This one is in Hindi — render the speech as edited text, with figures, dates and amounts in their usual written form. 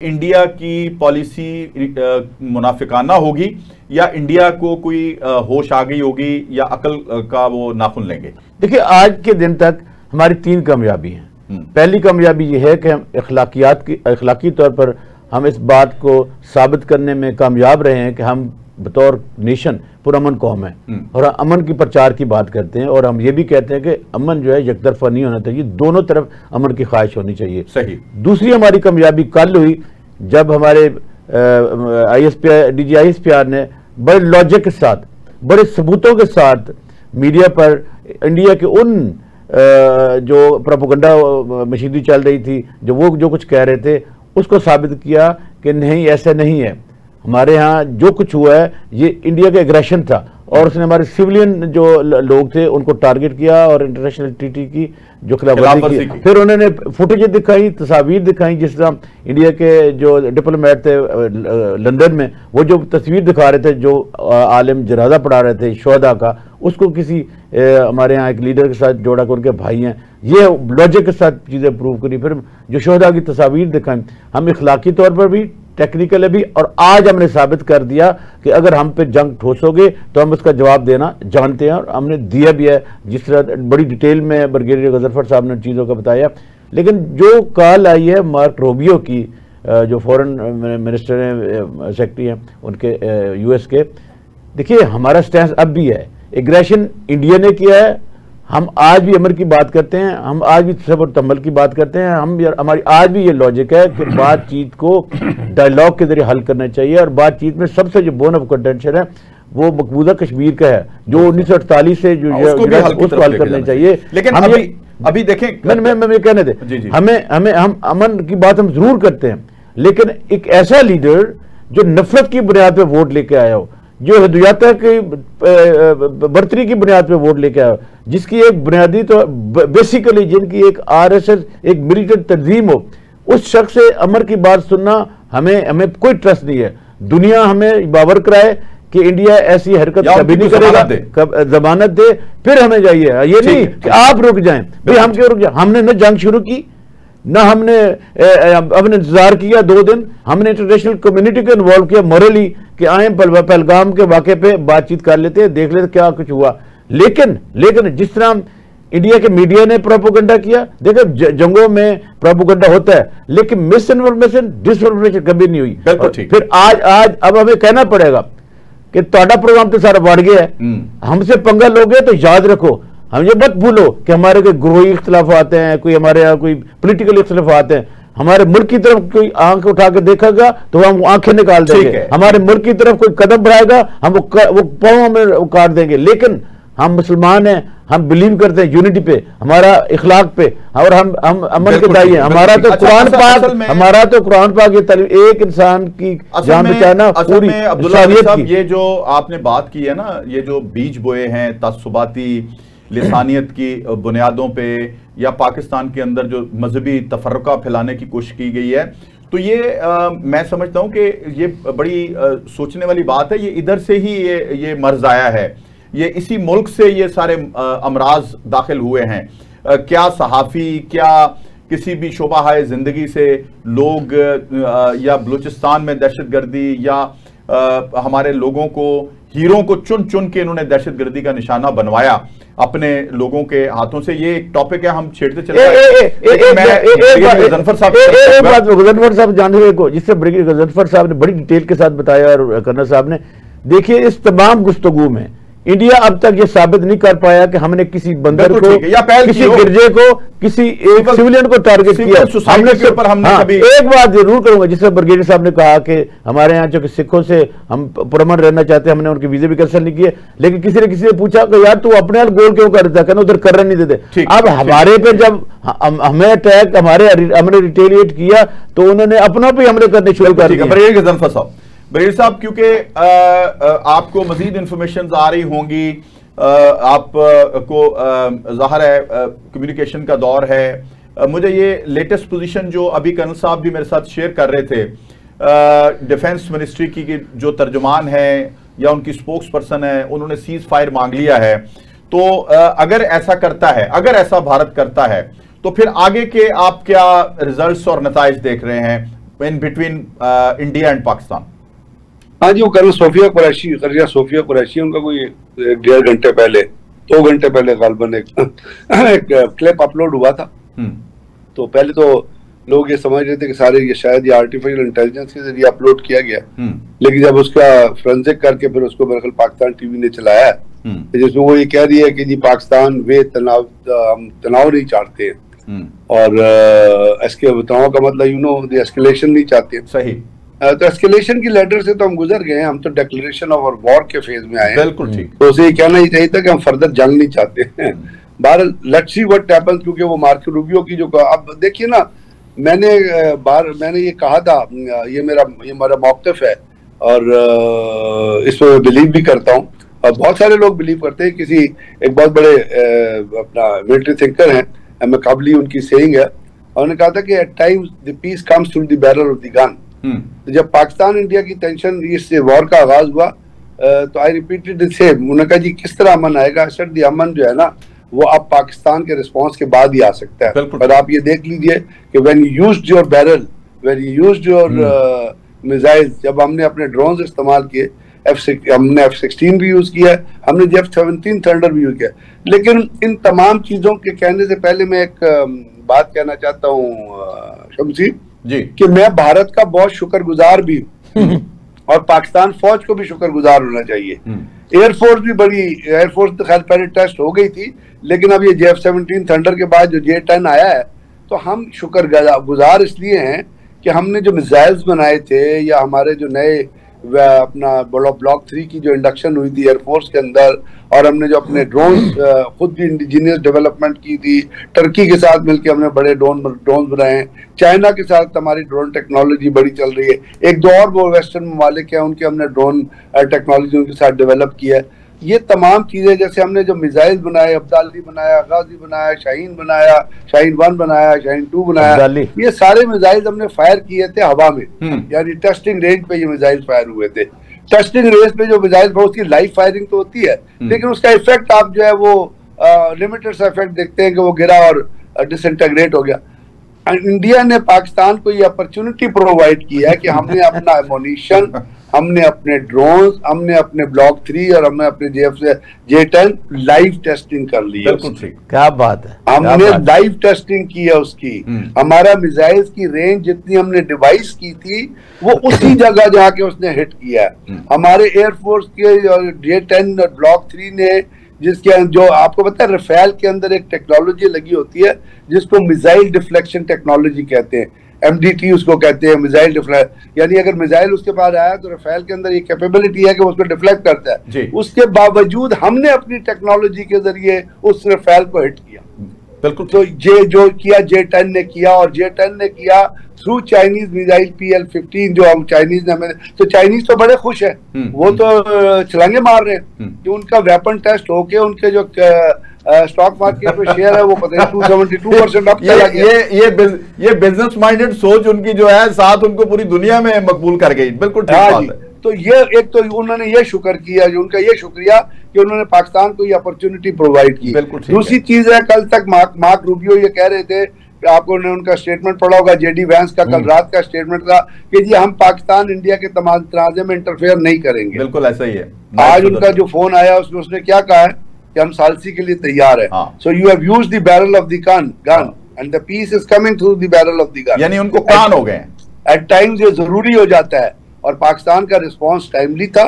इंडिया की पॉलिसी मुनाफिकाना होगी या इंडिया को कोई होश आ गई होगी या अकल का वो नाखून लेंगे? देखिए, आज के दिन तक हमारी 3 कामयाबी हैं। पहली कामयाबी ये है कि हम अखलाकी तौर पर हम इस बात को साबित करने में कामयाब रहे हैं कि हम बतौर नेशन पुरअमन कौम है और अमन की प्रचार की बात करते हैं। और हम ये भी कहते हैं कि अमन जो है यकतरफा नहीं होना चाहिए, दोनों तरफ अमन की ख्वाहिश होनी चाहिए। सही। दूसरी हमारी कामयाबी कल हुई जब हमारे DGISPR ने बड़े लॉजिक के साथ, बड़े सबूतों के साथ मीडिया पर इंडिया के उन जो प्रोपेगेंडा मशीनरी चल रही थी, जो कुछ कह रहे थे, उसको साबित किया कि नहीं, ऐसा नहीं है। हमारे यहाँ जो कुछ हुआ है ये इंडिया का एग्रेशन था और उसने हमारे सिविलियन जो लोग थे उनको टारगेट किया और इंटरनेशनल ट्रीटी की जो खिलाफवर्जी की। फिर उन्होंने फुटेज दिखाई, तस्वीर दिखाई, जिस तरह इंडिया के जो डिप्लोमेट थे लंदन में, वो जो तस्वीर दिखा रहे थे, जो आलिम जनाजा पढ़ा रहे थे शोहदा का, उसको किसी हमारे यहाँ एक लीडर के साथ जोड़ा कर उनके भाई हैं, ये लॉजिक के साथ चीज़ें प्रूव करी। फिर जो शोहदा की तस्वीर दिखाई, हम इखलाकी तौर पर भी, टेक्निकल भी, और आज हमने साबित कर दिया कि अगर हम पे जंग ठोसोगे तो हम उसका जवाब देना जानते हैं और हमने दिया भी है। जिस तरह बड़ी डिटेल में ब्रिगेडियर गजनफर साहब ने चीज़ों का बताया। लेकिन जो कॉल आई है मार्क रूबियो की, जो फॉरेन मिनिस्टर हैं, सेक्रेटरी हैं उनके US के, देखिए हमारा स्टैंड अब भी है, एग्रेशन इंडिया ने किया है। हम आज भी अमर की बात करते हैं, हम आज भी सब्र तम्बल की बात करते हैं। हमारी आज भी ये लॉजिक है कि बातचीत को डायलॉग के जरिए हल करना चाहिए और बातचीत में सबसे जो बोन ऑफ कंटेंशन है वो मकबूजा कश्मीर का है, जो 1948 से जो उसको हल करना चाहिए। लेकिन अभी देखें, मैं कहने दे, हम अमन की बात हम जरूर करते हैं, लेकिन एक ऐसा लीडर जो नफरत की बुनियाद पर वोट लेके आया हो, जो हिदायत की बर्तरी की बुनियाद पे वोट लेके आया, जिसकी एक बुनियादी तो बेसिकली जिनकी एक RSS एक मिलिटेंट तंजीम हो, उस शख्स से अमर की बात सुनना हमें कोई ट्रस्ट नहीं है। दुनिया हमें बावर कराए कि इंडिया ऐसी हरकत कभी नहीं करेगा, जमानत दे, फिर हमें जाइए। ये नहीं कि आप रुक जाएं, भाई हम क्यों रुक जाए? हमने न जंग शुरू की, ना हमने इंतजार किया 2 दिन, हमने इंटरनेशनल कम्युनिटी को इन्वॉल्व किया मॉरली कि आए पहलगाम के वाक़े पे बातचीत कर लेते हैं, देख लेते क्या कुछ हुआ। लेकिन जिस तरह इंडिया के मीडिया ने प्रोपेगेंडा किया, देखो जंगों में प्रोपेगेंडा होता है, लेकिन मिस इन्फॉर्मेशन, डिसइन्फॉर्मेशन कभी नहीं हुई। फिर आज अब हमें कहना पड़ेगा कि तुम्हारा प्रोग्राम तो सारा बढ़ गया है, हमसे पंगा लोगे तो याद रखो, हम ये मत भूलो कि हमारे कोई ग्रोही इख्तलाफ आते हैं, कोई हमारे यहाँ कोई पोलिटिकल इख्तलाफ आते हैं। हमारे मुल्क की तरफ कोई आंख उठा के देखेगा तो हम आंखें निकाल देंगे, हमारे मुल्क की तरफ कोई कदम बढ़ाएगा हम वो पाँव में काट देंगे। लेकिन हम मुसलमान हैं, हम बिलीव करते हैं यूनिटी पे, हमारा इखलाक पे, और हम अमन के दाई हैं। हमारा तो कुरान पाक ये तालीम एक इंसान की जान बचाना पूरी इंसानियत की। ये जो आपने बात की है ना, ये जो बीज बोए हैं तासुबाती लिसानियत की बुनियादों पे या पाकिस्तान के अंदर जो मजहबी तफर्रुका फैलाने की कोशिश की गई है, तो ये मैं समझता हूं कि ये बड़ी सोचने वाली बात है। ये इधर से ही ये मर्ज आया है, ये इसी मुल्क से ये सारे अमराज दाखिल हुए हैं। क्या सहाफ़ी, क्या किसी भी शोबाहाए ज़िंदगी से लोग या बलूचिस्तान में दहशतगर्दी या हमारे लोगों को, हीरों को चुन चुन के इन्होंने दहशतगर्दी का निशाना बनवाया अपने लोगों के हाथों से। ये एक टॉपिक है, हम छेड़ते चले। गजनफर साहब जानते को, जिससे ब्रिगेडियर गजनफर साहब ने बड़ी डिटेल के साथ बताया और कर्नल साहब ने, देखिए इस तमाम गुफ्तगू में इंडिया अब तक ये साबित नहीं कर पाया कि हमने किसी बंदर को, किसी गिरजे को, किसी एक सिविलियन को टारगेट किया। हमने एक बात जरूर करूंगा, जिससे ब्रिगेडियर साहब ने कहा कि हमारे यहाँ जो सिखों से हम पुरअमन रहना चाहते हैं, हमने उनके वीजे भी कैंसिल नहीं किए, लेकिन किसी ने पूछा कि यार तू अपने आप गोल क्यों करता है, कहना उधर करने नहीं देते। अब हमारे पे जब हमें अटैक, हमने रिटेलिएट किया तो उन्होंने अपना भी हमले करने शुरू कर दिया। ब्रिगेडियर साहब, क्योंकि आपको मजीद इंफॉर्मेशन आ रही होंगी, आपको ज़ाहिर है कम्युनिकेशन का दौर है। मुझे ये लेटेस्ट पोजीशन जो अभी कर्नल साहब भी मेरे साथ शेयर कर रहे थे, डिफेंस मिनिस्ट्री की जो तर्जुमान है या उनकी स्पोक्स पर्सन है, उन्होंने सीज फायर मांग लिया है। तो अगर ऐसा करता है, अगर ऐसा भारत करता है, तो फिर आगे के आप क्या रिजल्ट्स और नताइज देख रहे हैं? in between India and Pakistan? हाँ जी, वो कर्नल सोफिया कुरैशी उनका कोई 1.5 घंटे पहले 2 घंटे पहले गालबन एक क्लिप अपलोड हुआ था। तो पहले तो लोग ये समझ रहे थे कि सारे ये शायद ये आर्टिफिशियल इंटेलिजेंस के जरिए अपलोड किया गया, लेकिन जब उसका फोरेंसिक करके फिर उसको मेरे ख्याल पाकिस्तान टीवी ने चलाया जिसमें वो ये कह रही है कि जी पाकिस्तान वे तनाव नहीं चाहते हैं और इसके तनाव का मतलब यू नो द एस्केलेशन नहीं चाहते। सही। तो एस्केलेशन की लेटर से तो हम गुजर गए हैं, हम तो डिक्लेरेशन ऑफ वॉर के फेज में आए हैं। बिल्कुल ठीक। तो उसे ये कहना ही चाहिए था कि हम फर्दर जंग नहीं चाहते हैं। बहरहाल लेट्स सी व्हाट हैपेंस, क्योंकि वो मार्को रूबियो की जो अब देखिए ना, मैंने ये कहा था, ये मेरा मौक़िफ़ है और इसमें बिलीव भी करता हूँ और बहुत सारे लोग बिलीव करते हैं। किसी एक बहुत बड़े अपना मिलिट्री थिंकर हैं मैकाबली, उनकी सेइंग है, उन्होंने कहा था कि at times the peace comes through the barrel of the gun. तो जब पाकिस्तान इंडिया की टेंशन इस वॉर का आगाज हुआ तो आई रिपीटेड द सेम। उन्होंने कहा जी किस तरह अमन आएगा? सर द अमन जो है ना वो अब पाकिस्तान के रिस्पांस के बाद ही आ सकता है। और आप ये देख लीजिए कि when you used your barrel, when you used your missile, जब हमने अपने ड्रोन्स इस्तेमाल किए, हमने F-16 भी यूज किया, हमने F-17 थंडर भी यूज किया, लेकिन इन तमाम चीजों के कहने से पहले मैं एक बात कहना चाहता हूँ शमसी जी, कि मैं भारत का बहुत शुक्रगुजार भी हूँ और पाकिस्तान फौज को भी शुक्रगुजार होना चाहिए। एयरफोर्स भी एयरफोर्स तो खैर पहले टेस्ट हो गई थी, लेकिन अब ये F-17 थंडर के बाद जो J-10 आया है तो हम शुक्रगुजार इसलिए हैं कि हमने जो मिसाइल्स बनाए थे या हमारे जो नए अपना ब्लॉक 3 की जो इंडक्शन हुई थी एयरफोर्स के अंदर, और हमने जो अपने ड्रोन खुद भी इंडिजीनियस डेवलपमेंट की थी, टर्की के साथ मिलकर हमने बड़े ड्रोन बनाए, चाइना के साथ हमारी ड्रोन टेक्नोलॉजी बड़ी चल रही है, एक दो और वो वेस्टर्न ममालिक हैं उनके हमने ड्रोन टेक्नोलॉजी उनके साथ डेवलप किया है। ये तमाम चीजें जैसे हमने जो मिसाइल बनाए, अब्दाली बनाया, गाजी बनाया, शाहीन बनाया, शाहीन 1 बनाया, शाहीन 2 बनाया, ये सारे मिसाइल हमने फायर किए थे हवा में, यानी टेस्टिंग रेंज पे ये मिसाइल फायर हुए थे। टेस्टिंग रेंज पे जो मिसाइल उसकी लाइव फायरिंग तो होती है, लेकिन उसका इफेक्ट आप जो है वो लिमिटेड सा इफेक्ट देखते हैं कि वो गिरा और डिसइंटीग्रेट हो गया। इंडिया ने पाकिस्तान को ये अपॉर्चुनिटी प्रोवाइड किया है कि हमने अपना एमोनिशन, हमने अपने ड्रोन्स, हमने अपने ब्लॉक 3 और हमने अपने J-10 लाइव टेस्टिंग कर ली है। क्या बात है, हमने लाइव टेस्टिंग की है उसकी। हमारा मिसाइल्स की रेंज जितनी हमने डिवाइस की थी वो उसी जगह जाके उसने हिट किया है। हमारे एयरफोर्स के J-10 और ब्लॉक 3 ने, जिसके जो आपको पता है रफेल के अंदर एक टेक्नोलॉजी लगी होती है जिसको मिसाइल डिफ्लेक्शन टेक्नोलॉजी कहते हैं, MDT उसको कहते हैं, मिसाइल डिफ्लेक्ट, यानी अगर मिसाइल उसके पास आया तो रफेल के अंदर ये कैपेबिलिटी है कि वो उसको डिफ्लेक्ट करता है। उसके बावजूद हमने अपनी टेक्नोलॉजी के जरिए उस रफेल को हिट किया। बिल्कुल। तो ये जो किया J-10 ने किया, और J-10 ने किया थ्रू चाइनीज मिसाइल PL-15 जो हम चाइनीज ने हमें, तो चाइनीज तो बड़े खुश है, वो तो छलांगे मार रहे हैं कि उनका वेपन टेस्ट होके उनके जो स्टॉक मार्केट पे शेयर है वो पता नहीं 272% अप चला गया। ये बिजनेस माइंडेड सोच उनकी जो है साथ उनको पूरी दुनिया में मकबूल कर गई। बिल्कुल ठीक बात है। तो ये एक तो उन्होंने ये शुक्र किया, जो उनका ये शुक्रिया कि उन्होंने पाकिस्तान को ये अपॉर्चुनिटी प्रोवाइड की। दूसरी चीज है, कल तक मार्क रूबियो ये कह रहे थे, आपने उनका स्टेटमेंट पढ़ा होगा, JD वैंस का कल रात का स्टेटमेंट था कि जी हम पाकिस्तान इंडिया के तमाम तनाज़े में इंटरफेयर नहीं करेंगे। बिल्कुल ऐसा ही है। आज उनका जो फोन आया उसमें उसने क्या कहा है कि हम सालसी के लिए तैयार है। So you have used the barrel of the gun and the peace is coming through the barrel of the gun, यानी उनको कान हो गए। एट टाइम्स ये जरूरी हो जाता है और पाकिस्तान का रिस्पांस टाइमली था